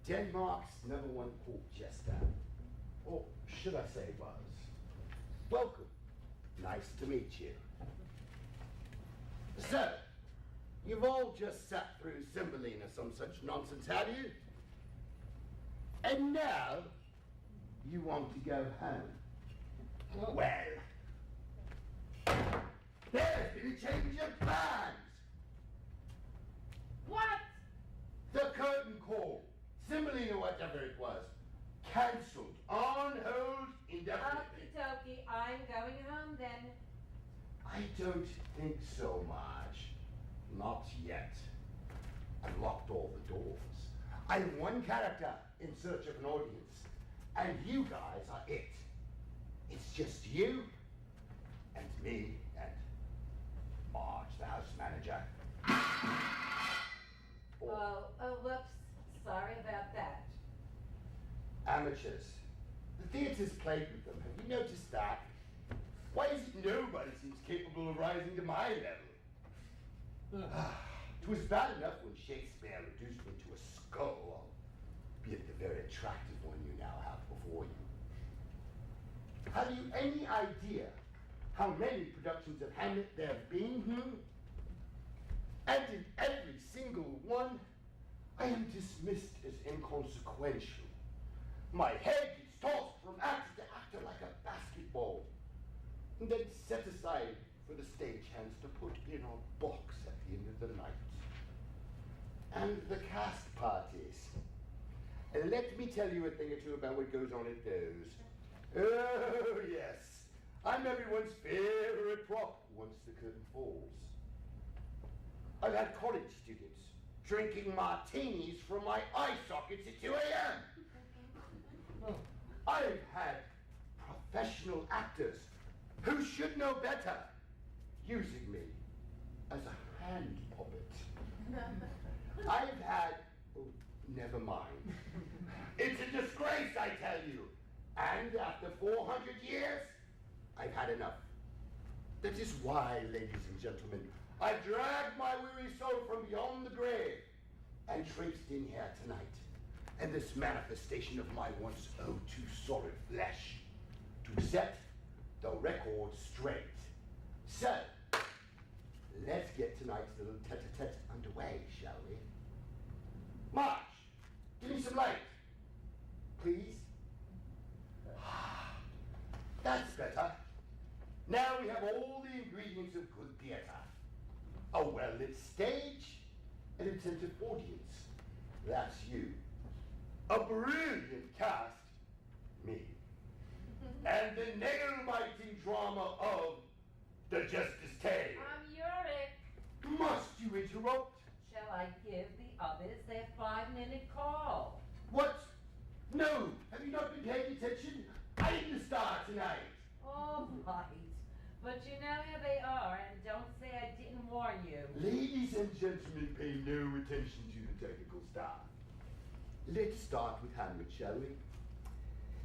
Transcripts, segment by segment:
Denmark's #1 court jester. Or should I say was. Welcome. Nice to meet you. So, you've all just sat through Cymbeline or some such nonsense, have you? And now, you want to go home. Well, there's been a change of plans. What? The curtain call, Cymbeline or whatever it was, cancelled, on hold indefinitely. Okie dokie, I'm going home then. I don't think so, Marge. Not yet. I've locked all the doors. I'm one character in search of an audience, and you guys are it. It's just you, and me, and Marge, the house manager. Oh, whoops. Sorry about that. Amateurs. The theatre's played with them. Have you noticed that? Why is it nobody seems capable of rising to my level? It was bad enough when Shakespeare reduced me to a skull, albeit the very attractive one you now have before you. Have you any idea how many productions of Hamlet there have been? And in every single one, I am dismissed as inconsequential. My head is tossed from actor to actor like a basketball, and then set aside for the stagehands to put in a box at the end of the night. And the cast parties. And let me tell you a thing or two about what goes on at those. Oh, yes. I'm everyone's favorite prop once the curtain falls. I've had college students drinking martinis from my eye sockets at 2 a.m. I've had professional actors who should know better using me as a hand puppet. I've had, oh, never mind. It's a disgrace, I tell you. And after 400 years, I've had enough. That is why, ladies and gentlemen, I dragged my weary soul from beyond the grave and traipsed in here tonight, and this manifestation of my once oh too solid flesh, to set the record straight. So, let's get tonight's little tete-a-tete underway, shall we? Marge, give me some light, please. That's better. Now we have all the ingredients of good theater. A well-lit stage, an attentive audience. That's you. A brilliant cast, me. And the nail-biting drama of The Justice Tale. I'm Yurik. Must you interrupt? Shall I give the others their 5-minute call? What? No, have you not been paying attention? I'm the star tonight. All right. But you know how they are, and don't say I didn't warn you. Ladies and gentlemen, pay no attention to the technical staff. Let's start with Hamlet, shall we?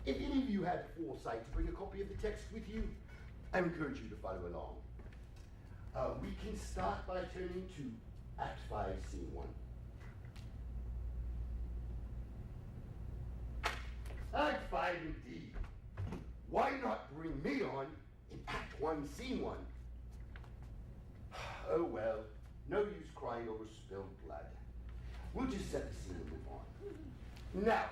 If any of you had foresight to bring a copy of the text with you, I encourage you to follow along. We can start by turning to Act 5, Scene 1. Act 5 indeed. Why not bring me on in Act 1, Scene 1? Oh well, no use crying over spilled blood. We'll just set the scene and move on. Now,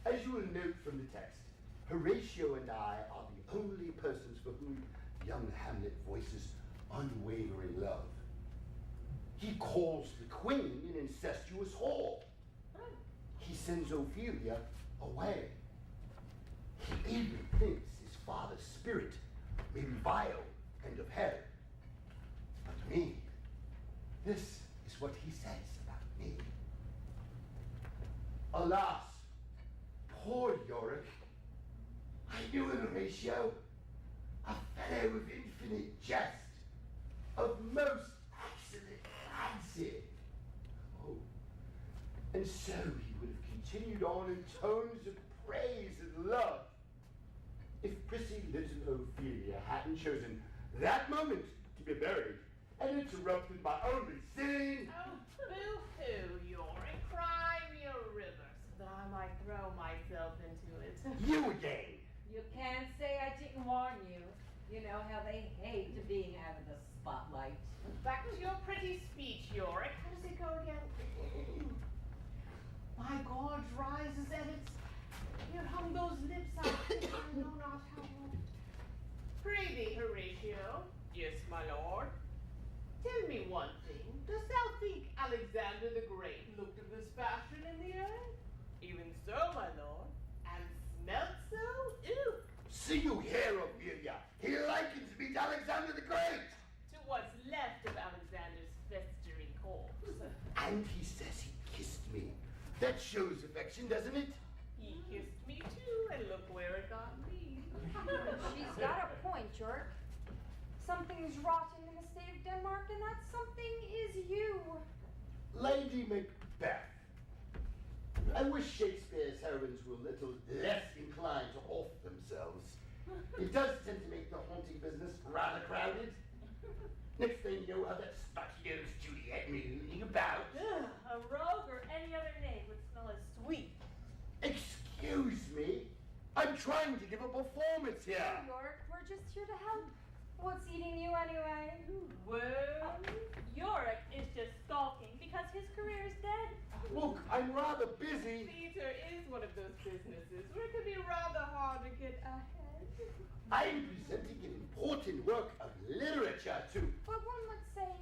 as you will note from the text, Horatio and I are the only persons for whom young Hamlet voices unwavering love. He calls the queen an incestuous whore. He sends Ophelia away. He even thinks his father's spirit may be vile and of hell. But me, this is what he says about me. Alas, poor Yorick. I knew him, Horatio, a fellow of infinite jest, of most excellent fancy. Oh, and so he would have continued on in tones of praise and love if prissy little Ophelia hadn't chosen that moment to be buried and interrupted by only singing. Oh, boo-hoo, Yorick, cry me a river so that I throw myself into it. You again. You can't say I didn't warn you. You know how they hate to being out of the spotlight. Back to your pretty speech, Yorick. How does it go again? My gorge rises and it's... You hung those lips out, I know not how long. Prithee, Horatio. Yes, my lord. Tell me one thing. Dost thou think Alexander the Great looked of this fashion in the earth? Even so, my lord. And smelt so? Ew. See you here, Ophelia. He likens me to Alexander the Great. To what's left of Alexander's festering corpse. And he says he kissed me. That shows affection, doesn't it? He kissed me too, and look where it got me. She's got a point, York. Something's rotten in the state of Denmark, and that something is you. Lady Macbeth. I wish Shakespeare's heroines were a little less inclined to off themselves. It does tend to make the haunting business rather crowded. Next thing you know, how that spotty-nosed Juliet mooning about. A rogue or any other name would smell as sweet. Excuse me? I'm trying to give a performance here. Hey, York, we're just here to help. What's eating you anyway? Well, Yorick is just stalking because his career is dead. Look, I'm rather busy. Theater is one of those businesses where it can be rather hard to get ahead. I'm presenting an important work of literature to... But one would say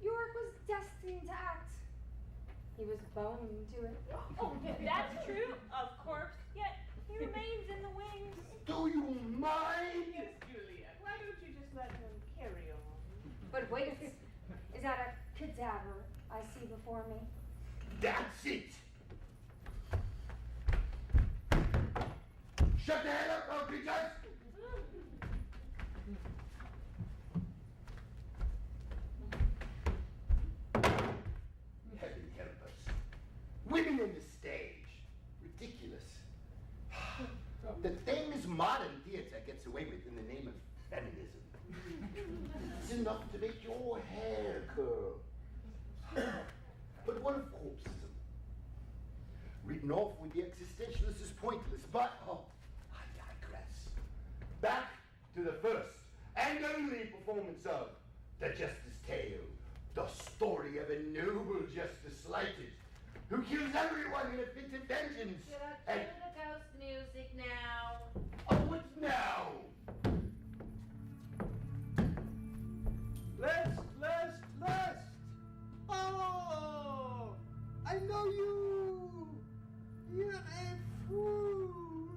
York was destined to act. He was born to it. Oh, that's true, of course, yet he remains in the wings. Do you mind? Yes, Juliet. Why don't you just let him carry on? But wait, is that a cadaver I see before me? That's it. Shut the hell up, old creatures! Heaven help us. Women in the stage. Ridiculous. The things modern theater gets away with in the name of feminism. It's enough to make your hair curl. But what of corpsism? Written off with the existentialist is pointless, but, I digress. Back to the first and only performance of The Justice Tale, the story of a noble justice slighted, who kills everyone in a fit of vengeance. Should I cue the ghost music now? Oh, what now? Lest! Oh! I know you! You're a fool!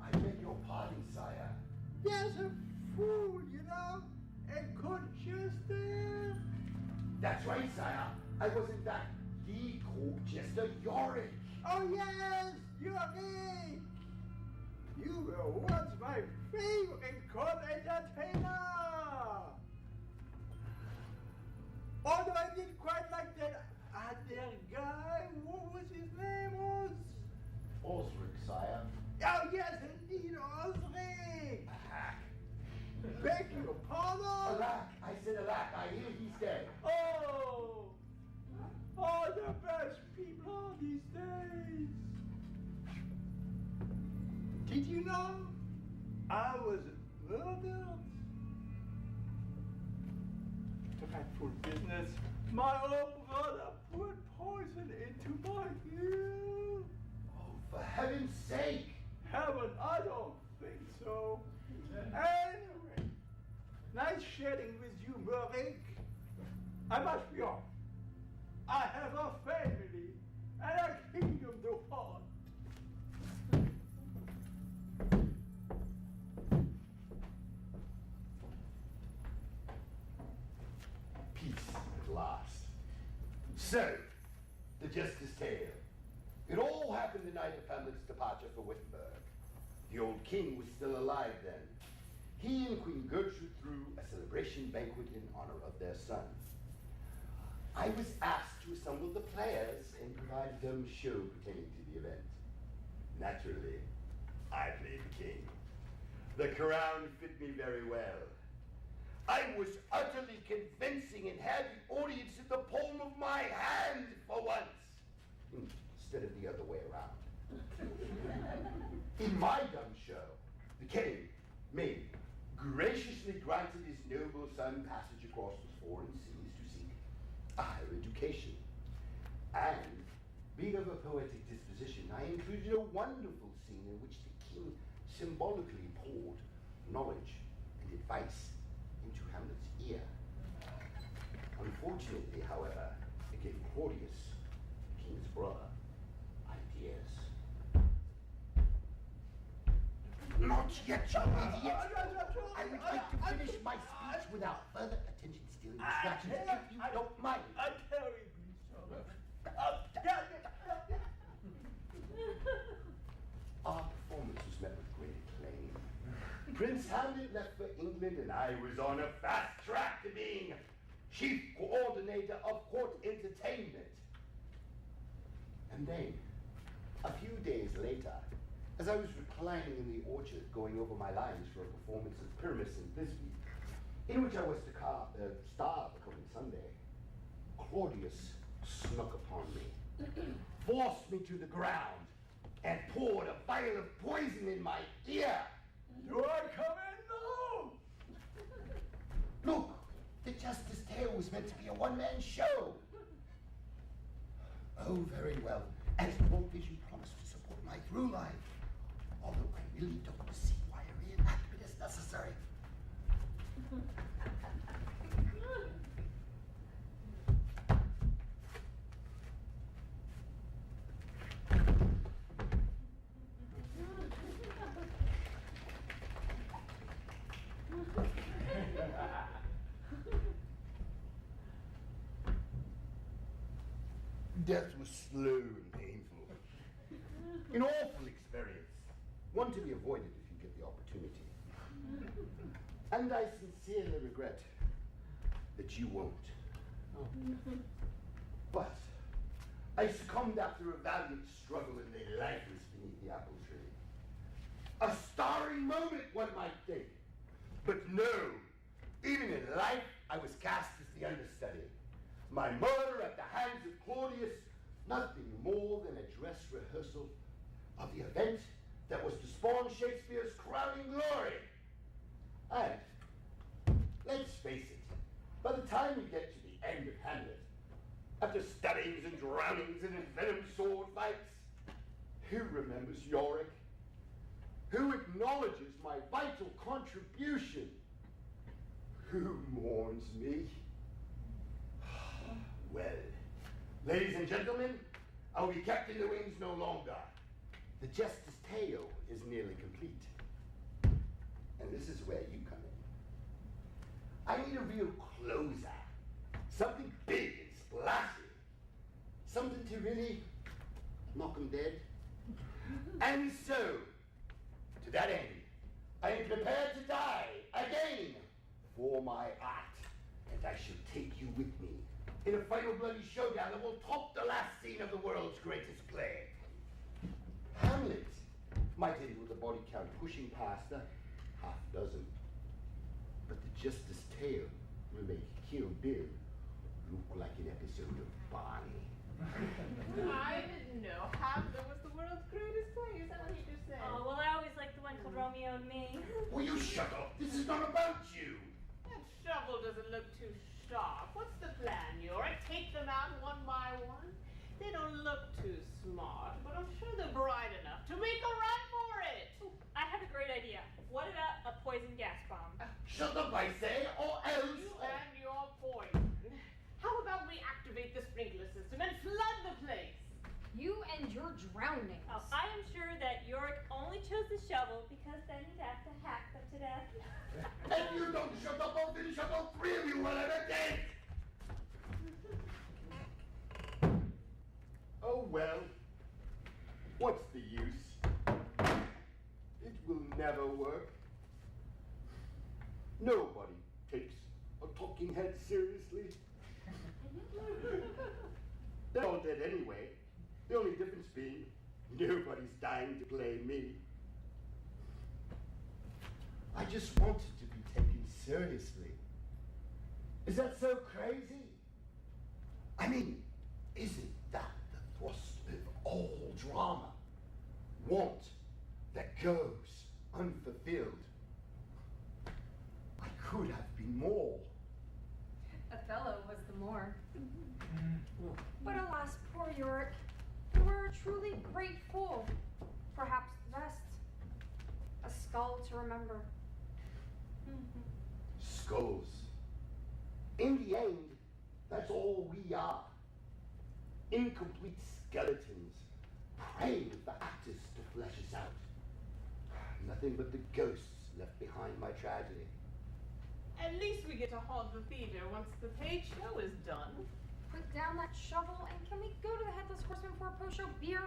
I beg your pardon, sire. Yes, a fool, you know? A court jester! That's right, sire. I was in fact the court jester Yorick. Oh, yes, Yorick! You were once my favorite court entertainer! Although I didn't quite like that other guy, what was his name? Osric, sire. Oh, yes, indeed, Osric! A hack. Beg your pardon? Alack, I said alack. I hear he's dead. Oh! Oh, the best people are these days! Did you know I was murdered? Dreadful business. My own brother put poison into my ear. Oh, for heaven's sake. Heaven, I don't think so. Anyway, nice sharing with you, Murick. I must be off. I have a family and a kingdom to hold. Peace at last. So, the Justice Tale. It all happened the night of Hamlet's departure for Wittenberg. The old king was still alive then. He and Queen Gertrude threw a celebration banquet in honor of their son. I was asked to assemble the players and provide a dumb show pertaining to the event. Naturally, I played the king. The crown fit me very well. I was utterly convincing and had the audience in the palm of my hand for once, instead of the other way around. In my dumb show, the king, me, graciously granted his noble son passage across the foreign seas to seek a higher education. And, being of a poetic disposition, I included a wonderful scene in which the king symbolically poured knowledge and advice into Hamlet's ear. Unfortunately, however, it gave Claudius, the king's brother, ideas. Not yet, you idiot! I would like to finish my speech without further attention-stealing distractions, if you don't mind. Our performance was met with great acclaim. Prince Hamlet left for England, and I was on a fast track to being chief coordinator of court entertainment. And then, a few days later, as I was reclining in the orchard going over my lines for a performance of Pyramus and Thisbe, in which I was to star the coming Sunday, Claudius snuck upon me, forced me to the ground, and poured a vial of poison in my ear. Do I come in now? Look, the Justice Tale was meant to be a one-man show. Oh, very well. As Walt Vision promised to support my through line, although I really don't see why a reenactment is necessary. Death was slow and painful. An awful experience. One to be avoided if you get the opportunity. And I sincerely regret that you won't. But I succumbed after a valiant struggle and lay lifeless beneath the apple tree. A starring moment, one might think. But no, even in life, I was cast as the understudy. My murder at the hands of Claudius, nothing more than a dress rehearsal of the event that was to spawn Shakespeare's crowning glory. And, let's face it, by the time you get to the end of Hamlet, after stunnings and drownings and envenomed sword fights, who remembers Yorick? Who acknowledges my vital contribution? Who mourns me? Well, ladies and gentlemen, I'll be kept in the wings no longer. The Justice Tale is nearly complete. And this is where you come in. I need a real closer. Something big and splashy. Something to really knock 'em dead. And so, to that end, I am prepared to die again for my art. And I shall take you with me in a final bloody showdown that will top the last scene of the world's greatest play. Hamlet might end with a body count pushing past a half dozen. But the Justice Tale will make Kill Bill look like an episode of Barney. I didn't know Hamlet was the world's greatest play. Is that what he just said? Oh, well, I always liked the one called Romeo and Me. Will you shut up? This is not about you. That shovel doesn't look too sharp. What's the plan, Yorick? Take them out one by one? They don't look too smart, but I'm sure they're bright enough to make a run for it. Ooh, I have a great idea. What about a poison gas bomb? Shut up, I say, or else. You and your poison. How about we activate the sprinkler system and flood the place? You and your drowning. Oh, I am sure that Yorick only chose the shovel because then he'd have to hack them to death. If you don't shut up, I'll finish up all three of you while I'm at dead. Oh well, what's the use? It will never work. Nobody takes a talking head seriously. They're all dead anyway. The only difference being nobody's dying to play me. I just wanted to be taken seriously. Is that so crazy? I mean, isn't that the thrust of all drama? want that goes unfulfilled. I could have been more. Othello was the more. But alas, poor Yorick, you were a truly great fool. Perhaps the best. A skull to remember. Skulls. In the end, that's all we are. Incomplete skeletons, prey for actors to flesh us out. Nothing but the ghosts left behind my tragedy. At least we get to haunt the theater once the paid show is done. Put down that shovel and can we go to the Headless Horseman for a post-show beer?